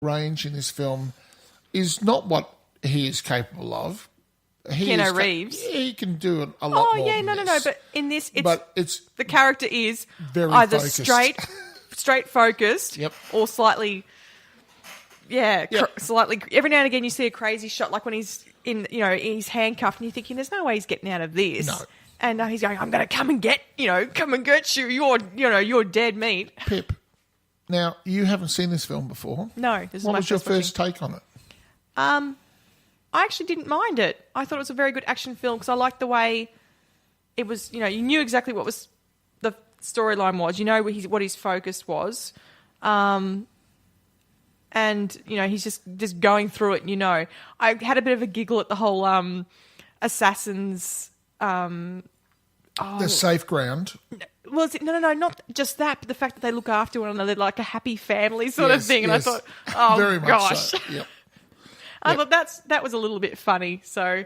range in this film is not what he is capable of. Keanu Reeves. He can do a lot more. Oh, yeah, than no. this. But in this, it's the character is very either focused. straight focused, Yep. or slightly, slightly. Every now and again, you see a crazy shot, like when he's he's handcuffed, and you're thinking, "There's no way he's getting out of this." No. And he's going, "I'm going to come and get you. You're dead meat." Pip. Now, you haven't seen this film before. No. This is what my was your first first take on it? I actually didn't mind it. I thought it was a very good action film because I liked the way it was. You knew exactly what was the storyline was. You know what his focus was, and he's just going through it. I had a bit of a giggle at the whole assassins. The safe ground. Well, no, not just that, but the fact that they look after one another like a happy family sort of thing. And I thought, oh, very much gosh. So. Yep. I thought that was a little bit funny. So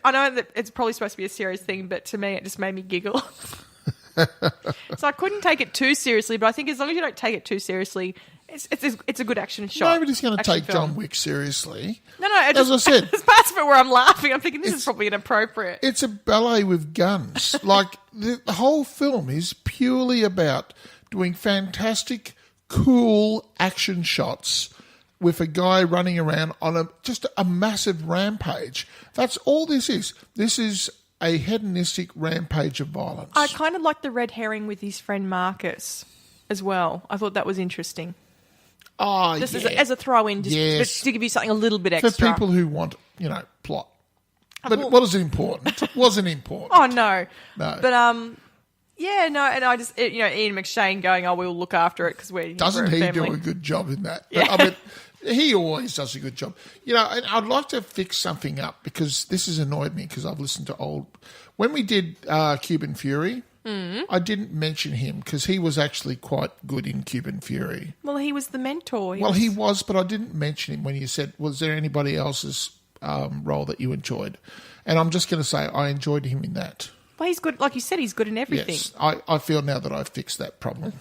I know that it's probably supposed to be a serious thing, but to me it just made me giggle. So I couldn't take it too seriously, but I think as long as you don't take it too seriously, it's a good action shot. Nobody's going to take film. John Wick seriously. No. As I said, there's parts of it where I'm laughing. I'm thinking this is probably inappropriate. It's a ballet with guns. Like the whole film is purely about doing fantastic, cool action shots with a guy running around on just a massive rampage. That's all this is. This is a hedonistic rampage of violence. I kind of like the red herring with his friend Marcus as well. I thought that was interesting. Oh, just as a throw-in, just to give you something a little bit extra. For people who want, plot. But what is important? It wasn't important. Oh, no. No. But, and I just, Ian McShane going, we'll look after it because we're Doesn't he family. do a good job in that? Yeah. I mean, he always does a good job. And I'd like to fix something up because this has annoyed me because I've listened to old... When we did Cuban Fury... I didn't mention him because he was actually quite good in Cuban Fury. Well, he was the mentor. He was, but I didn't mention him when you said, was there anybody else's role that you enjoyed? And I'm just going to say I enjoyed him in that. Well, he's good. Like you said, he's good in everything. Yes, I feel now that I've fixed that problem.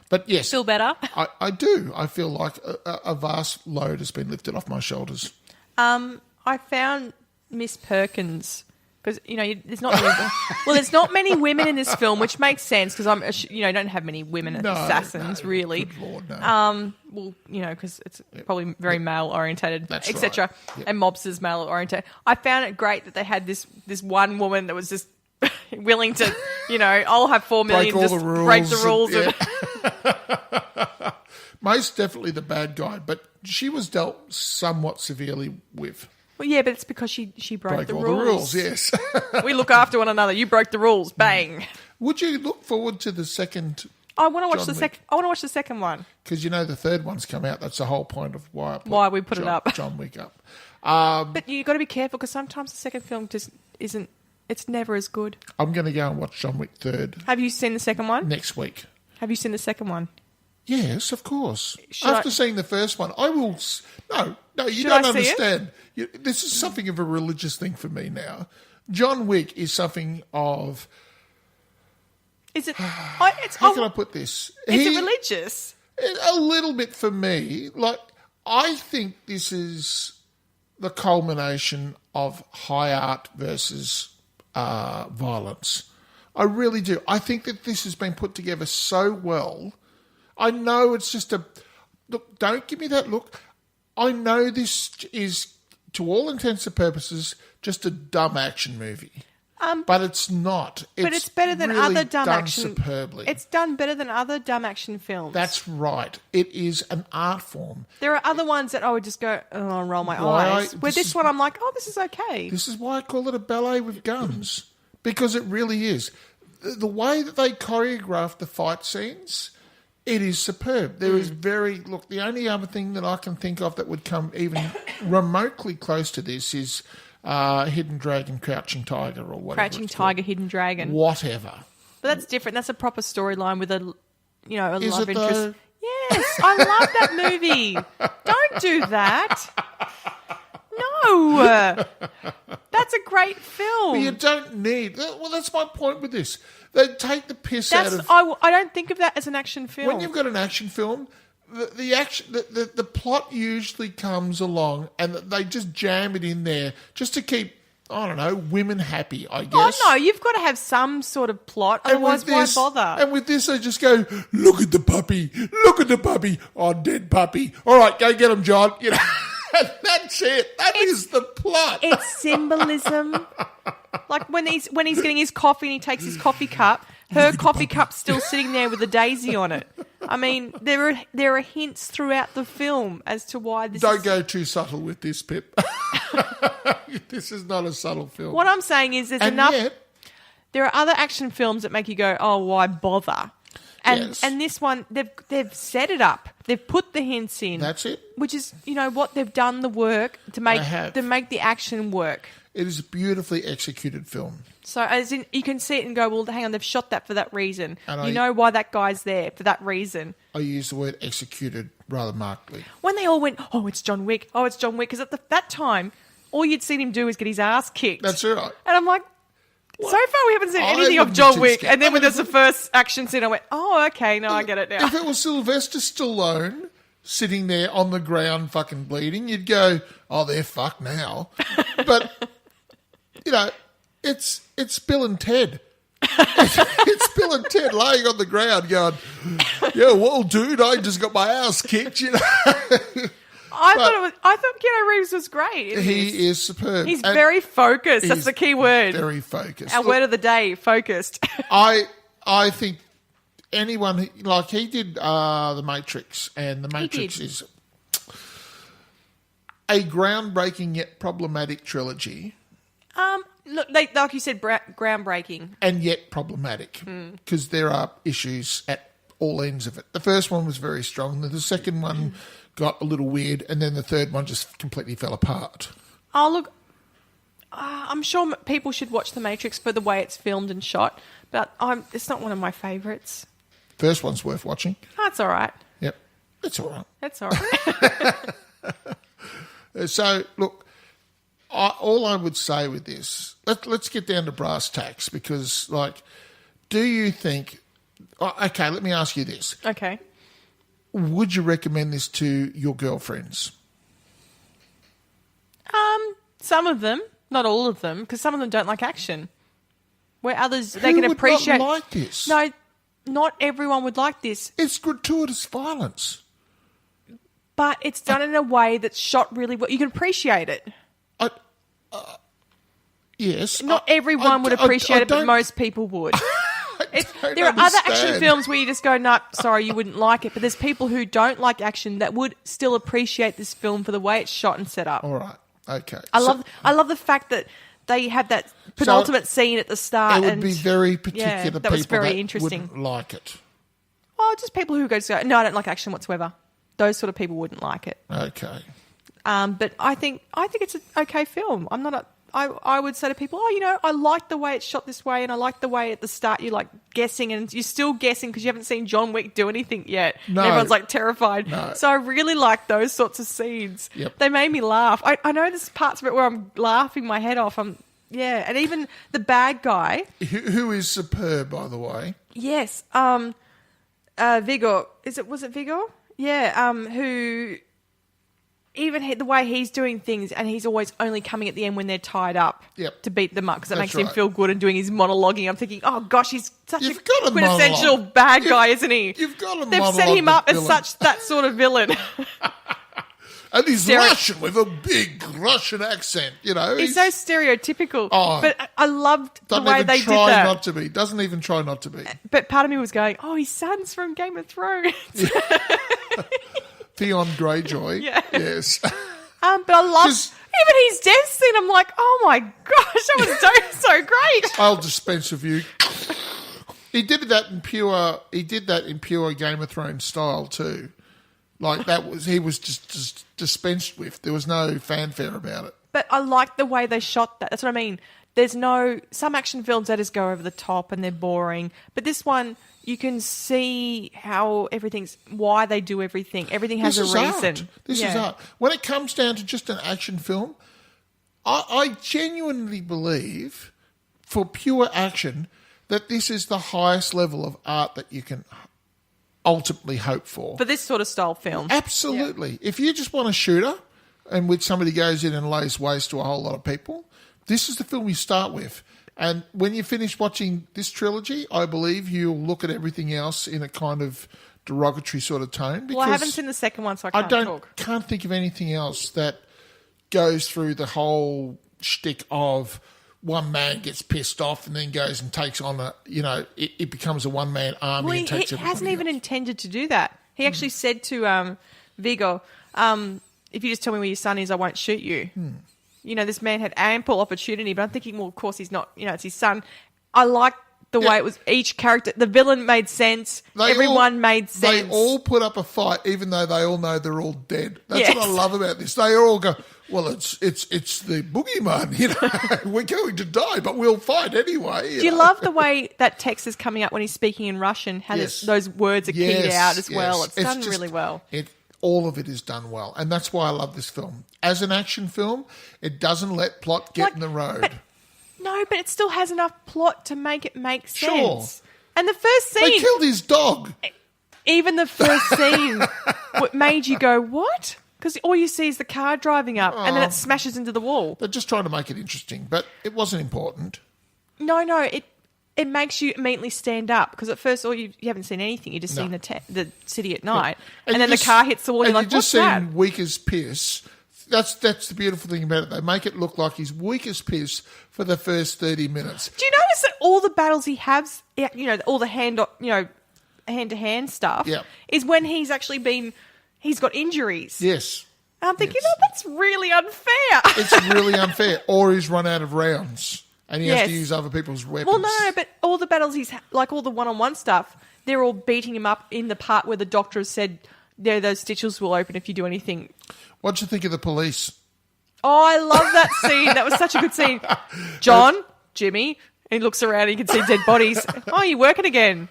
But yes. Feel better? I do. I feel like a vast load has been lifted off my shoulders. I found Miss Perkins... Because, there's not many women in this film, which makes sense because don't have many women assassins, really. Good Lord, no. Because it's probably very male-orientated, etc. Right. Yep. And mobsters male-orientated. I found it great that they had this one woman that was just willing to, I'll have 4 million, break the rules. Most definitely the bad guy, but she was dealt somewhat severely with. Well, yeah, but it's because she broke the rules. The rules, yes. We look after one another. You broke the rules. Bang. Would you look forward to the second? I want to watch the second. I want to watch the second one because the third one's come out. That's the whole point of why we put it up. John Wick up. But you got to be careful because sometimes the second film just isn't. It's never as good. I'm going to go and watch John Wick 3rd. Have you seen the second one? Next week. Have you seen the second one? Yes, of course. After seeing the first one, I will... No, you don't understand. This is something of a religious thing for me now. John Wick is something of... Is it... How can I put this? Is it religious? A little bit for me. Like, I think this is the culmination of high art versus violence. I really do. I think that this has been put together so well... I know it's just look, don't give me that look. I know this is, to all intents and purposes, just a dumb action movie. But it's not. But it's better than really other dumb done action. Superbly. It's done better than other dumb action films. That's right. It is an art form. There are other ones that I would just go, roll my eyes. Where this one I'm like, this is okay. This is why I call it a ballet with guns. Because it really is. The way that they choreograph the fight scenes... It is superb. There is the only other thing that I can think of that would come even remotely close to this is Hidden Dragon, Crouching Tiger or whatever. Crouching Tiger, Hidden Dragon. Whatever. But that's different. That's a proper storyline with a love interest. Though? Yes, I love that movie. Don't do that. No. That's a great film. But you don't need... Well, that's my point with this. They take the piss out of... I don't think of that as an action film. When you've got an action film, the action, the plot usually comes along, and they just jam it in there just to keep, I don't know, women happy, I guess. Oh, no, you've got to have some sort of plot, otherwise why bother? And with this, they just go, look at the puppy, oh, dead puppy. All right, go get him, John. You know, and that's it. That is the plot. It's symbolism. Like when he's getting his coffee and he takes his coffee cup, her coffee cup's still sitting there with a daisy on it. I mean, there are hints throughout the film as to why this Don't go too subtle with this, Pip. This is not a subtle film. What I'm saying is there's enough... There are other action films that make you go, oh, why bother? And this one, they've set it up. They've put the hints in. That's it. Which is, what they've done the work to make the action work. It is a beautifully executed film. So as in, you can see it and go, well, hang on, they've shot that for that reason. And you know why that guy's there for that reason. I use the word executed rather markedly. When they all went, oh, it's John Wick. Oh, it's John Wick. Because at that time, all you'd seen him do is get his ass kicked. That's right. And I'm like, so far we haven't seen anything of John Wick. And then when there's the first action scene, I went, oh, okay, no, I get it now. If it was Sylvester Stallone sitting there on the ground fucking bleeding, you'd go, oh, they're fucked now. But, it's Bill and Ted. It's Bill and Ted laying on the ground going, yeah, well, dude, I just got my ass kicked, I thought Keanu Reeves was great. He is superb. He's very focused. That's the key word. Very focused. Our word of the day, focused. I think anyone, like he did The Matrix, and The Matrix is a groundbreaking yet problematic trilogy. Look, like you said, groundbreaking. And yet problematic, because there are issues at all ends of it. The first one was very strong. The second one got a little weird, and then the third one just completely fell apart. Oh, look, I'm sure people should watch The Matrix for the way it's filmed and shot, but it's not one of my favourites. First one's worth watching. That's all right. Yep, it's all right. That's all right. So, look, all I would say with this, let's get down to brass tacks, because, do you think... Okay, let me ask you this. Okay. Would you recommend this to your girlfriends? Some of them, not all of them, because some of them don't like action. Where others, they can appreciate... Who would not like this? No, not everyone would like this. It's gratuitous violence. But it's done in a way that's shot really well. You can appreciate it. Yes. Not everyone would appreciate it, but most people would. There are other action films where you just go, no, sorry, you wouldn't like it. But there's people who don't like action that would still appreciate this film for the way it's shot and set up. All right. Okay. I love the fact that they have that penultimate scene at the start. It would be very particular that was people very that interesting. wouldn't like it. Oh, just people who go, no, I don't like action whatsoever. Those sort of people wouldn't like it. Okay. But I think it's an okay film. I would say to people, I like the way it's shot this way, and I like the way at the start you're guessing, and you're still guessing because you haven't seen John Wick do anything yet. No. And everyone's terrified. No. So I really like those sorts of scenes. Yep. They made me laugh. I know there's parts of it where I'm laughing my head off. And even the bad guy, who is superb, by the way. Yes. Vigor. Was it Vigor? Yeah. Who. Even the way he's doing things, and he's always only coming at the end when they're tied up to beat them up, because that makes him feel good, and doing his monologuing. I'm thinking, oh gosh, he's such a quintessential bad guy, isn't he? You've got a They've set him up as that sort of villain. And he's Russian with a big Russian accent, He's so stereotypical. Oh, but I loved the way they did that. Doesn't even try not to be. But part of me was going, oh, his son's from Game of Thrones. Theon Greyjoy. Yeah. Yes. But I love even his death scene. I'm like, oh my gosh, that was so great. I'll dispense with you. He did that in pure Game of Thrones style too. He was just dispensed with. There was no fanfare about it. But I like the way they shot that. That's what I mean. Some action films that just go over the top and they're boring. But this one, you can see why they do everything. Everything has a reason. This is art. When it comes down to just an action film, I genuinely believe, for pure action, that this is the highest level of art that you can ultimately hope for. For this sort of style film. Absolutely. Yeah. If you just want a shooter in which somebody goes in and lays waste to a whole lot of people, this is the film you start with. And when you finish watching this trilogy, I believe you'll look at everything else in a kind of derogatory sort of tone. Well, I haven't seen the second one, so I can't think of anything else that goes through the whole shtick of one man gets pissed off and then goes and takes on it becomes a one-man army. Well, and takes he hasn't even intended to do that. He actually said to Viggo, if you just tell me where your son is, I won't shoot you. This man had ample opportunity, but I'm thinking, well, of course he's not, it's his son. I like the way it was each character. The villain made sense. Everyone made sense. They all put up a fight, even though they all know they're all dead. That's what I love about this. They all go, well, it's the boogeyman, we're going to die, but we'll fight anyway. Do you love the way that text is coming up when he's speaking in Russian? How those words are keyed out as well. It's done really well. All of it is done well, and that's why I love this film. As an action film, it doesn't let plot get in the road. But it still has enough plot to make it make sense. Sure. And the first scene... They killed his dog. Even the first scene what made you go, what? Because all you see is the car driving up, and then it smashes into the wall. They're just trying to make it interesting, but it wasn't important. No, it makes you immediately stand up, because at first you haven't seen anything. You're just seeing the city at night, and then the car hits the wall, and you're like, what's that? And you've just seen weak as piss. That's the beautiful thing about it. They make it look like he's weak as piss for the first 30 minutes. Do you notice that all the battles he has, all the hand-to-hand stuff, is when he's actually he's got injuries. Yes. And I'm thinking, that's really unfair. It's really unfair. Or he's run out of rounds and he has to use other people's weapons. Well, no, but all the battles like all the one-on-one stuff, they're all beating him up in the part where the doctor has said, those stitches will open if you do anything. What'd you think of the police? Oh, I love that scene. That was such a good scene. John, Jimmy, he looks around and you can see dead bodies. Oh, you working again?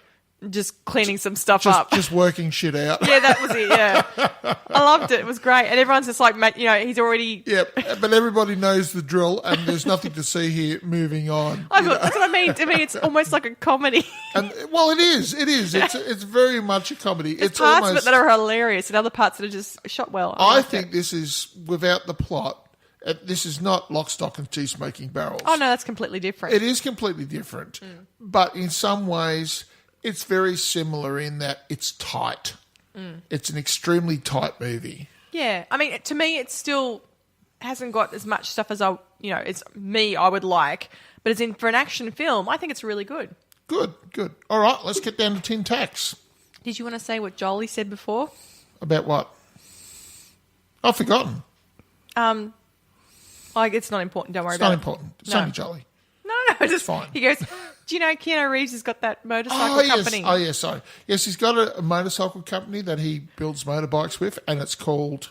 Just cleaning some stuff up. Just working shit out. Yeah, that was it, yeah. I loved it. It was great. And everyone's just like, he's already... Yeah, but everybody knows the drill and there's nothing to see here, moving on. That's what I mean. To me, it's almost like a comedy. Well, it is. It's very much a comedy. There's parts of it that are hilarious and other parts that are just shot well. I think this is, without the plot, this is not Lock, Stock and Two Smoking Barrels. Oh, no, that's completely different. It is completely different. But in some ways... it's very similar in that it's tight. It's an extremely tight movie. Yeah. I mean, to me, it still hasn't got as much stuff as I would like. But for an action film, I think it's really good. Good. All right, let's get down to tin tacks. Did you want to say what Jolie said before? About what? I've forgotten. It's not important. Don't worry about it. It's not important. It's only Jolie. No, just fine. He goes, do you know Keanu Reeves has got that motorcycle company? Oh, yes, sorry. Yes, he's got a motorcycle company that he builds motorbikes with, and it's called...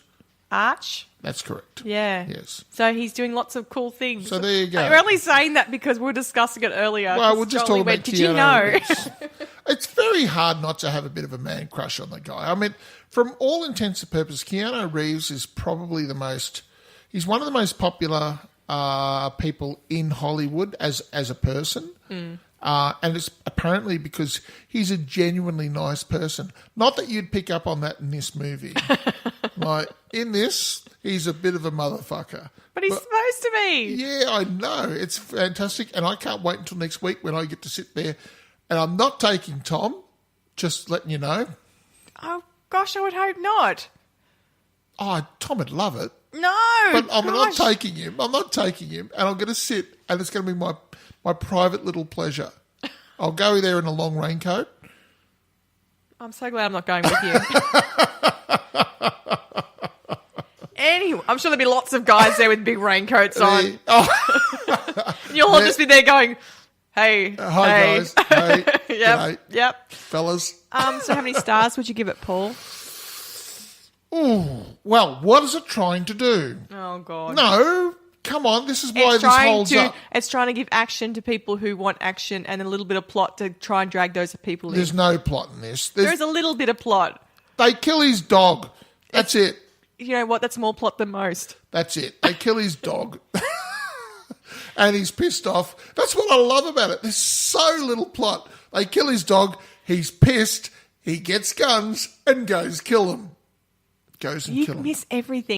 Arch? That's correct. Yeah. Yes. So he's doing lots of cool things. So there you go. We're only saying that because we were discussing it earlier. Well, we're just talking about Keanu. Did you know? Reeves. It's very hard not to have a bit of a man crush on the guy. I mean, from all intents and purposes, Keanu Reeves is probably he's one of the most popular people in Hollywood as a person. And it's apparently because he's a genuinely nice person. Not that you'd pick up on that in this movie. Like, in this, he's a bit of a motherfucker. But he's supposed to be. Yeah, I know. It's fantastic. And I can't wait until next week when I get to sit there. And I'm not taking Tom, just letting you know. Oh, gosh, I would hope not. Oh, Tom would love it. No, but I'm not taking him. I'm not taking him. And I'm going to sit, and it's going to be my private little pleasure. I'll go there in a long raincoat. I'm so glad I'm not going with you. Anyway, I'm sure there'll be lots of guys there with big raincoats on. You'll all just be there going, hey. Hi, guys. Hey. Yep. Fellas. So how many stars would you give it, Paul? Ooh, well, what is it trying to do? Oh, God. No, come on, this is why this holds up. It's trying to give action to people who want action and a little bit of plot to try and drag those people in. There's no plot in this. There is a little bit of plot. They kill his dog. That's it. You know what? That's more plot than most. That's it. They kill his dog. And he's pissed off. That's what I love about it. There's so little plot. They kill his dog. He's pissed. He gets guns and goes kill them. Goes and You kill them. miss everything.